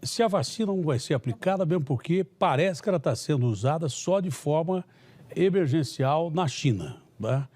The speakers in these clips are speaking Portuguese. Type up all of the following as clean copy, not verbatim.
Se a vacina não vai ser aplicada, mesmo porque parece que ela está sendo usada só de forma emergencial na China, né?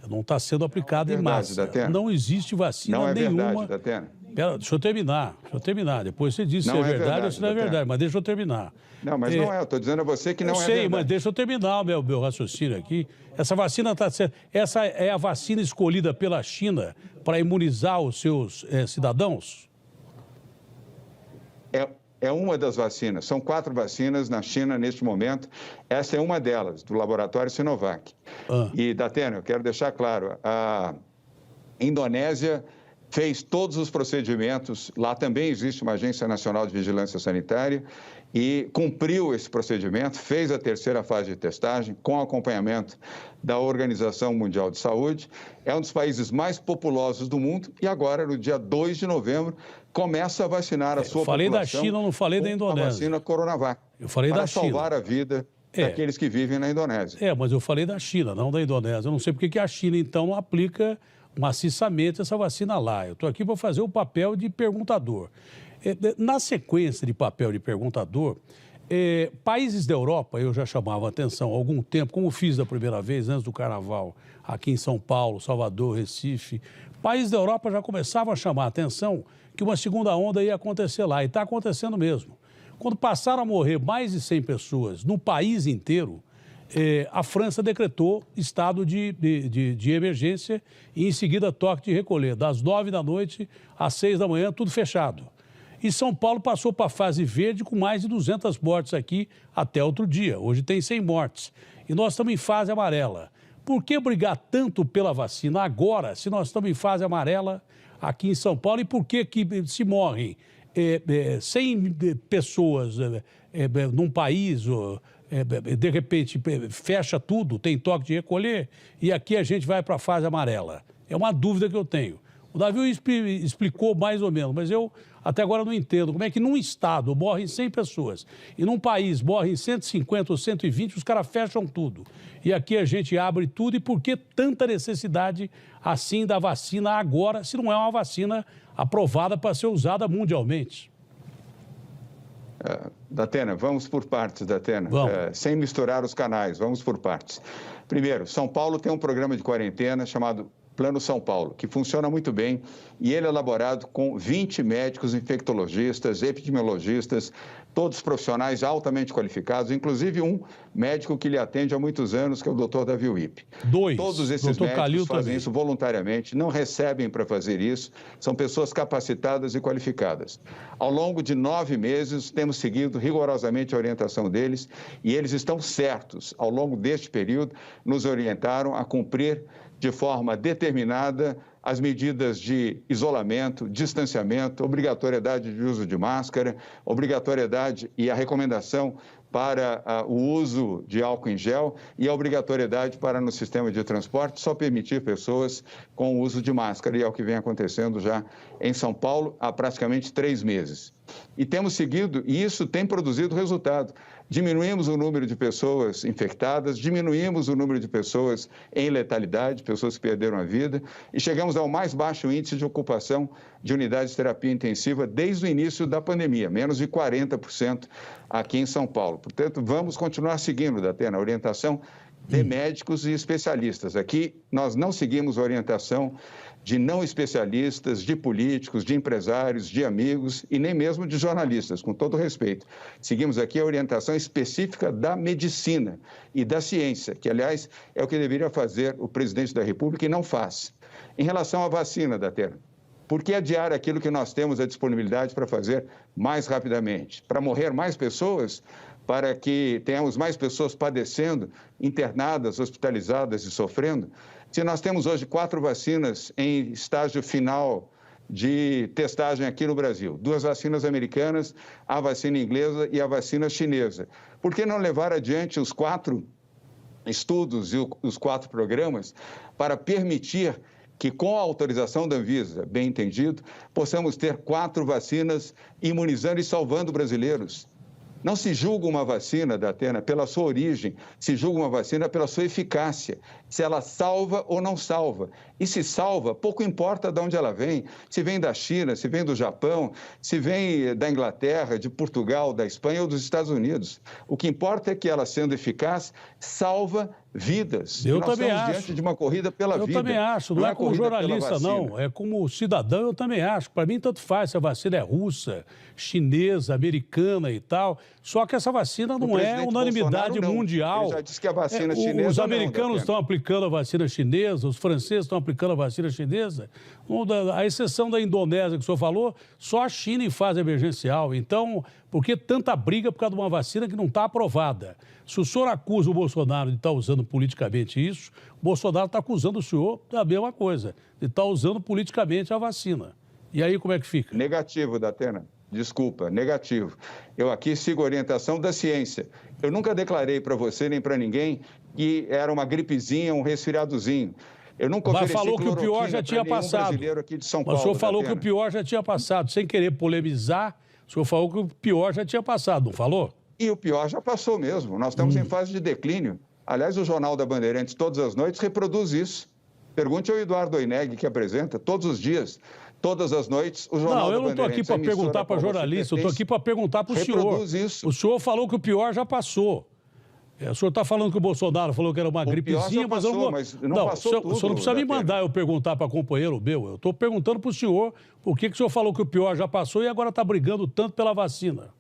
Não está sendo aplicada em massa. Datena. Não existe vacina nenhuma. Não é verdade, Datena. Deixa eu terminar. Depois você diz se é verdade ou se não é verdade, mas deixa eu terminar. Não, mas não é. Eu estou dizendo a você que não é verdade. Eu sei, mas deixa eu terminar o meu raciocínio aqui. Essa vacina está sendo... Essa é a vacina escolhida pela China para imunizar os seus cidadãos? É uma das vacinas. São 4 vacinas na China neste momento. Essa é uma delas, do laboratório Sinovac. E, Datena, eu quero deixar claro, a Indonésia fez todos os procedimentos, lá também existe uma Agência Nacional de Vigilância Sanitária, e cumpriu esse procedimento, fez a 3ª fase de testagem, com acompanhamento da Organização Mundial de Saúde. É um dos países mais populosos do mundo e agora, no dia 2 de novembro, começa a vacinar a sua população. Eu falei da China, não falei da Indonésia. A vacina Coronavac. Eu falei da China. Para salvar a vida daqueles que vivem na Indonésia. Mas eu falei da China, não da Indonésia. Eu não sei por que a China, então, não aplica maciçamente essa vacina lá. Eu estou aqui para fazer o papel de perguntador. Na sequência de papel de perguntador, países da Europa, eu já chamava a atenção há algum tempo, como fiz da primeira vez, antes do Carnaval, aqui em São Paulo, Salvador, Recife. Países da Europa já começavam a chamar a atenção que uma segunda onda ia acontecer lá, e está acontecendo mesmo. Quando passaram a morrer mais de 100 pessoas no país inteiro, a França decretou estado de emergência e, em seguida, toque de recolher, das 9 da noite às 6 da manhã, tudo fechado. E São Paulo passou para a fase verde com mais de 200 mortes aqui até outro dia. Hoje tem 100 mortes. E nós estamos em fase amarela. Por que brigar tanto pela vacina agora, se nós estamos em fase amarela aqui em São Paulo? E por que se morrem 100 pessoas num país... de repente fecha tudo, tem toque de recolher e aqui a gente vai para a fase amarela? É uma dúvida que eu tenho. O Davi explicou mais ou menos, mas eu até agora não entendo como é que num estado morrem 100 pessoas e num país morrem 150 ou 120, os caras fecham tudo. E aqui a gente abre tudo, e por que tanta necessidade assim da vacina agora, se não é uma vacina aprovada para ser usada mundialmente? Datena, vamos por partes, Datena. Sem misturar os canais, vamos por partes. Primeiro, São Paulo tem um programa de quarentena chamado Plano São Paulo, que funciona muito bem, e ele é elaborado com 20 médicos infectologistas, epidemiologistas, todos profissionais altamente qualificados, inclusive um médico que lhe atende há muitos anos, que é o Dr. Davi Wipp. Todos esses médicos fazem isso voluntariamente, não recebem para fazer isso, são pessoas capacitadas e qualificadas. Ao longo de 9 meses, temos seguido rigorosamente a orientação deles, e eles estão certos, ao longo deste período, nos orientaram a cumprir de forma determinada as medidas de isolamento, distanciamento, obrigatoriedade de uso de máscara, obrigatoriedade e a recomendação para o uso de álcool em gel e a obrigatoriedade para, no sistema de transporte, só permitir pessoas com o uso de máscara, e é o que vem acontecendo já em São Paulo há praticamente 3 meses. E temos seguido, e isso tem produzido resultado. Diminuímos o número de pessoas infectadas, diminuímos o número de pessoas em letalidade, pessoas que perderam a vida, e chegamos ao mais baixo índice de ocupação de unidades de terapia intensiva desde o início da pandemia, menos de 40% aqui em São Paulo. Portanto, vamos continuar seguindo, Datena, a orientação de médicos e especialistas. Aqui nós não seguimos a orientação de não especialistas, de políticos, de empresários, de amigos e nem mesmo de jornalistas, com todo respeito. Seguimos aqui a orientação específica da medicina e da ciência, que, aliás, é o que deveria fazer o presidente da República e não faz. Em relação à vacina, Datena, por que adiar aquilo que nós temos a disponibilidade para fazer mais rapidamente? Para morrer mais pessoas? Para que tenhamos mais pessoas padecendo, internadas, hospitalizadas e sofrendo? Se nós temos hoje 4 vacinas em estágio final de testagem aqui no Brasil, 2 vacinas americanas, a vacina inglesa e a vacina chinesa, por que não levar adiante os 4 estudos e os 4 programas para permitir que, com a autorização da Anvisa, bem entendido, possamos ter 4 vacinas imunizando e salvando brasileiros? Não se julga uma vacina, Datena, pela sua origem, se julga uma vacina pela sua eficácia, se ela salva ou não salva. E se salva, pouco importa de onde ela vem, se vem da China, se vem do Japão, se vem da Inglaterra, de Portugal, da Espanha ou dos Estados Unidos. O que importa é que ela, sendo eficaz, salva vidas. Eu nós também estamos acho. diante de uma corrida pela vida. Eu também acho. Não é como jornalista, não. É como cidadão, eu também acho. Para mim, tanto faz se a vacina é russa, chinesa, americana e tal. Só que essa vacina não é unanimidade mundial. Ele já disse que a vacina chinesa os americanos estão aplicando a vacina chinesa, os franceses estão aplicando a vacina chinesa. A exceção da Indonésia, que o senhor falou, só a China em fase emergencial. Então, por que tanta briga por causa de uma vacina que não está aprovada? Se o senhor acusa o Bolsonaro de estar usando politicamente isso, o Bolsonaro está acusando o senhor da mesma coisa, de estar usando politicamente a vacina. E aí como é que fica? Negativo, Datena. Desculpa, negativo. Eu aqui sigo a orientação da ciência. Eu nunca declarei para você nem para ninguém que era uma gripezinha, um resfriadozinho. Eu nunca ofereci falou que o pior já tinha passado. Brasileiro aqui de São Paulo, o senhor falou Datena. que o pior já tinha passado. Sem querer polemizar, o senhor falou que o pior já tinha passado, não falou? E o pior já passou mesmo. Nós estamos em fase de declínio. Aliás, o Jornal da Bandeirantes, todas as noites, reproduz isso. Pergunte ao Eduardo Oineg, que apresenta todos os dias, todas as noites, o Jornal da Bandeirantes. Não, eu não estou aqui para perguntar para jornalista, eu estou aqui para perguntar para o senhor. Reproduz isso. O senhor falou que o pior já passou. O senhor está falando que o Bolsonaro falou que era uma gripezinha, mas eu não vou... Mas não passou tudo, o senhor não precisa me mandar eu perguntar para companheiro meu. Eu estou perguntando para o senhor por que o senhor falou que o pior já passou e agora está brigando tanto pela vacina.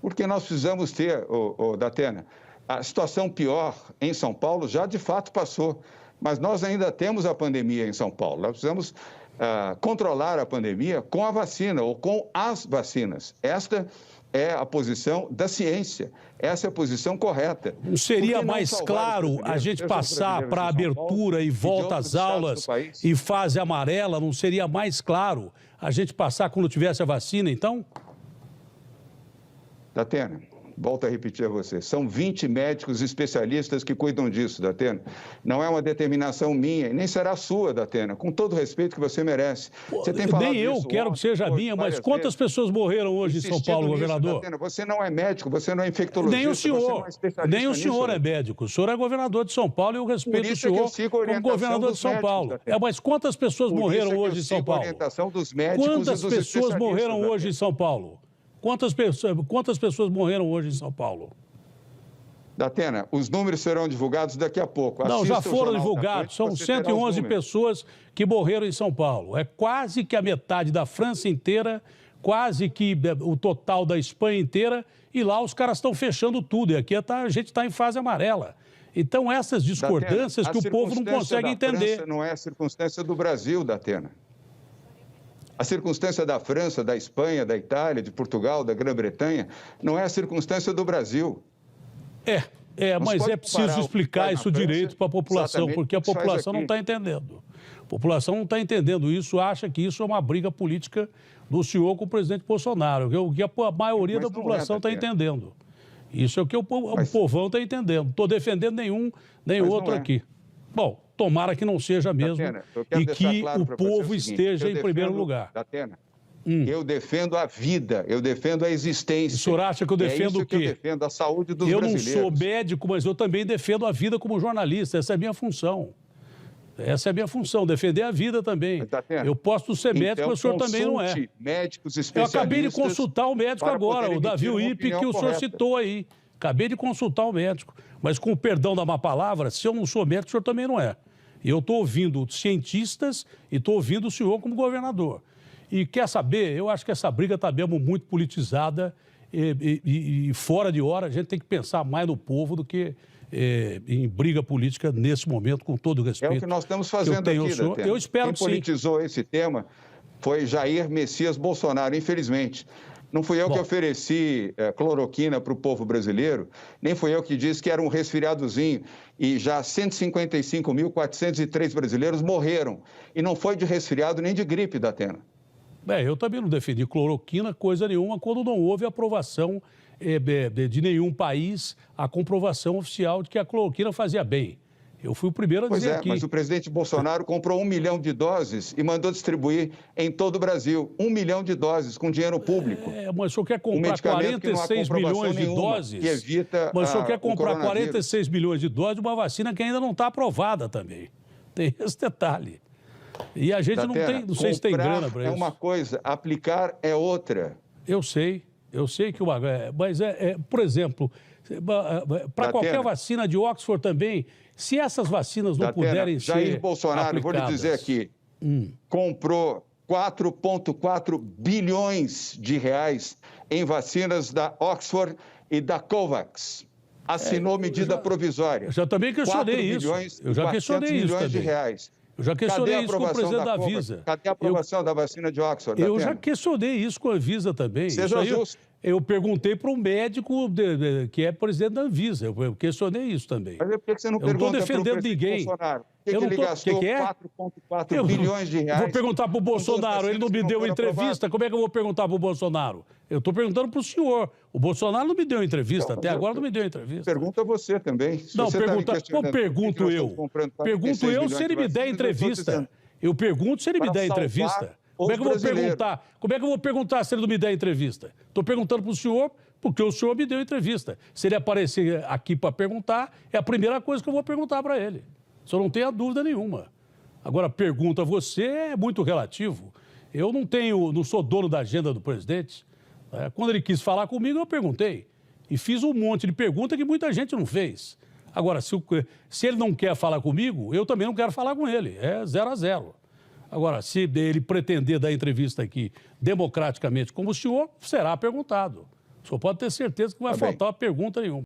Porque nós precisamos ter, Datena, a situação pior em São Paulo já de fato passou, mas nós ainda temos a pandemia em São Paulo. Nós precisamos controlar a pandemia com a vacina ou com as vacinas. Esta é a posição da ciência, essa é a posição correta. Não seria mais claro a gente passar para a abertura e volta às aulas e fase amarela? Não seria mais claro a gente passar quando tivesse a vacina, então? Datena, volto a repetir a você, são 20 médicos especialistas que cuidam disso, Datena. Não é uma determinação minha, e nem será sua, Datena, com todo o respeito que você merece. Você tem falado nem eu quero que seja minha, mas quantas pessoas morreram hoje em São Paulo, governador? Datena, você não é médico, você não é infectologista, nem o senhor, você não é especialista nem o senhor nisso. É médico. O senhor é governador de São Paulo e eu respeito o senhor como governador de São Paulo. Mas quantas pessoas morreram hoje em São Paulo? Quantas pessoas morreram hoje em São Paulo? Quantas pessoas morreram hoje em São Paulo? Datena, os números serão divulgados daqui a pouco. Não, já foram divulgados. São 111 pessoas que morreram em São Paulo. É quase que a metade da França inteira, quase que o total da Espanha inteira. E lá os caras estão fechando tudo. E aqui a gente está em fase amarela. Então, essas discordâncias que o povo não consegue entender. França não é a circunstância do Brasil, Datena. A circunstância da França, da Espanha, da Itália, de Portugal, da Grã-Bretanha, não é a circunstância do Brasil. Mas é preciso explicar isso direito para a população, porque a população não está entendendo. A população não está entendendo isso, acha que isso é uma briga política do senhor com o presidente Bolsonaro, que é o que a maioria da população está entendendo. Isso é o que o povão está entendendo. Não estou defendendo nenhum nem outro aqui. Bom, tomara que não seja mesmo, Datena, e que claro o povo esteja em primeiro lugar. Datena, eu defendo a vida, eu defendo a existência. O senhor acha que eu defendo o quê? Eu defendo a saúde dos brasileiros. Eu não sou médico, mas eu também defendo a vida como jornalista. Essa é a minha função. Essa é a minha função, defender a vida também. Mas, Datena, eu posso ser médico, mas o senhor também não é. Médicos especialistas. Eu acabei de consultar o médico agora, o Davi Uip, que o senhor citou aí. Acabei de consultar o médico. Mas com o perdão da má palavra, se eu não sou médico, o senhor também não é. E eu estou ouvindo cientistas e estou ouvindo o senhor como governador. E quer saber, eu acho que essa briga está mesmo muito politizada e fora de hora. A gente tem que pensar mais no povo do que em briga política nesse momento, com todo o respeito. É o que nós estamos fazendo aqui, Datena. Eu espero que sim. Quem politizou esse tema foi Jair Messias Bolsonaro, infelizmente. Não fui eu que ofereci cloroquina para o povo brasileiro, nem fui eu que disse que era um resfriadozinho. E já 155.403 brasileiros morreram. E não foi de resfriado nem de gripe, Datena. Eu também não defendi cloroquina, coisa nenhuma, quando não houve aprovação de nenhum país, a comprovação oficial de que a cloroquina fazia bem. Eu fui o primeiro a dizer aqui. Mas o presidente Bolsonaro comprou 1 milhão de doses e mandou distribuir em todo o Brasil. 1 milhão de doses com dinheiro público. Mas o senhor quer comprar 46 milhões de doses? Que evita mas o senhor quer comprar 46 milhões de doses de uma vacina que ainda não está aprovada também. Tem esse detalhe. E a gente não tem, não sei se tem grana para isso. É uma coisa, aplicar é outra. Eu sei que o... Mas, por exemplo, para qualquer vacina de Oxford também, se essas vacinas não puderem ser Jair Bolsonaro, aplicadas, vou lhe dizer aqui, comprou 4,4 bilhões de reais em vacinas da Oxford e da Covax. Assinou medida provisória. Eu já também questionei isso. Eu já questionei isso também. De reais. Eu já questionei isso com o presidente da Anvisa. Cadê a aprovação da vacina de Oxford? Eu já questionei isso com a Anvisa também. Seja justo. Eu perguntei para um médico que é presidente da Anvisa. Eu questionei isso também. Mas por que você não pergunta para o defendendo ninguém. Bolsonaro? Por que ele gastou 4,4 bilhões de reais? Vou perguntar para o Bolsonaro, ele não me deu entrevista. Como é que eu vou perguntar para o Bolsonaro? Eu estou perguntando para o senhor. O Bolsonaro não me deu entrevista, até agora não me deu entrevista. Pergunta você também. Não, pergunto eu. Pergunto eu se ele me der entrevista. Eu pergunto se ele me der entrevista. Como é que eu vou perguntar? Como é que eu vou perguntar se ele não me der entrevista? Estou perguntando para o senhor, porque o senhor me deu entrevista. Se ele aparecer aqui para perguntar, é a primeira coisa que eu vou perguntar para ele. O senhor não tenha dúvida nenhuma. Agora, pergunta a você é muito relativo. Eu não sou dono da agenda do presidente. Quando ele quis falar comigo, eu perguntei. E fiz um monte de perguntas que muita gente não fez. Agora, se ele não quer falar comigo, eu também não quero falar com ele. É 0 a 0. Agora, se ele pretender dar entrevista aqui democraticamente como o senhor, será perguntado. O senhor pode ter certeza que vai faltar pergunta nenhuma.